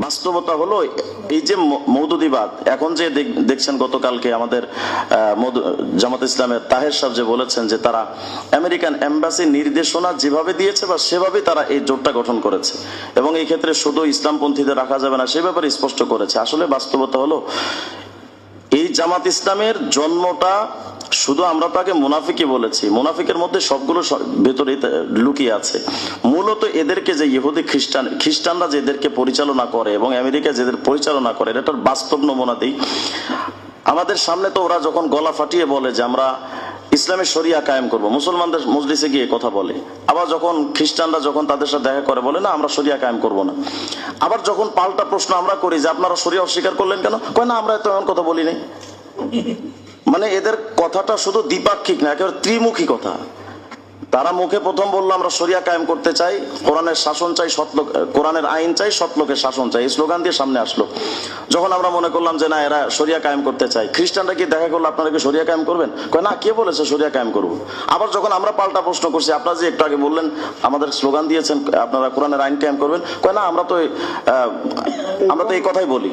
বাস্তবতা হলো এই যে মওদুদিবাদ, এখন যে দেখছেন গতকালকে আমাদের জামাত ইসলামের তাহের সাহেব যে বলেছেন যে তারা আমেরিকান এম্বাসি নির্দেশনা যেভাবে দিয়েছে বা সেভাবে তারা এই জোটটা গঠন করেছে এবং এই ক্ষেত্রে শুধু ইসলামপন্থীদের রাখা যাবে না সে ব্যাপারে স্পষ্ট করেছে। আসলে বাস্তবতা হলো এই জামাত ইসলামের জন্মটা শুধু আমরা তাকে মুনাফিকই বলেছি, মুনাফিকের মধ্যে সবগুলো ভেতরে লুকিয়ে আছে। মূলত এদেরকে যে ইহুদি খ্রিস্টানরা যে এদেরকে পরিচালনা করে এবং আমেরিকা যেদের পরিচালনা করে এটার বাস্তব নমুনা দিই। আমাদের সামনে তো ওরা যখন গলা ফাটিয়ে বলে যে আমরা ইসলামের শরিয়া কায়েম করব, মুসলমানদের মজলিসে গিয়ে কথা বলে, আবার যখন খ্রিস্টানরা যখন তাদের সাথে দেখা করে বলে না আমরা শরিয়া কায়েম করব না। আবার যখন পাল্টা প্রশ্ন আমরা করি যে আপনারা শরিয়া অস্বীকার করলেন কেন, কয় না আমরা তো এমন কথা বলি নাই। মানে এদের কথাটা শুধু দ্বিপাক্ষিক না, একেবারে ত্রিমুখী কথা। তারা মুখে প্রথম বললো আমরা শরিয়া কায়েম করতে চাই, কোরআনের শাসন চাই, সৎলোক কোরআনের আইন চাই, সৎলোকের শাসন চাই, এই স্লোগান দিয়ে সামনে আসলো। যখন আমরা মনে করলাম যে না এরা শরিয়া কায়েম করতে চাই, খ্রিস্টানরা কি দেখা করলো আপনারা কি শরিয়া কায়েম করবেন, কয় না কে বলেছে শরিয়া কায়েম করবো। আবার যখন আমরা পাল্টা প্রশ্ন করছি আপনারা যে একটু আগে বললেন আমাদের স্লোগান দিয়েছেন আপনারা কোরআনের আইন কায়েম করবেন, কয় না আমরা তো এই কথাই বলি।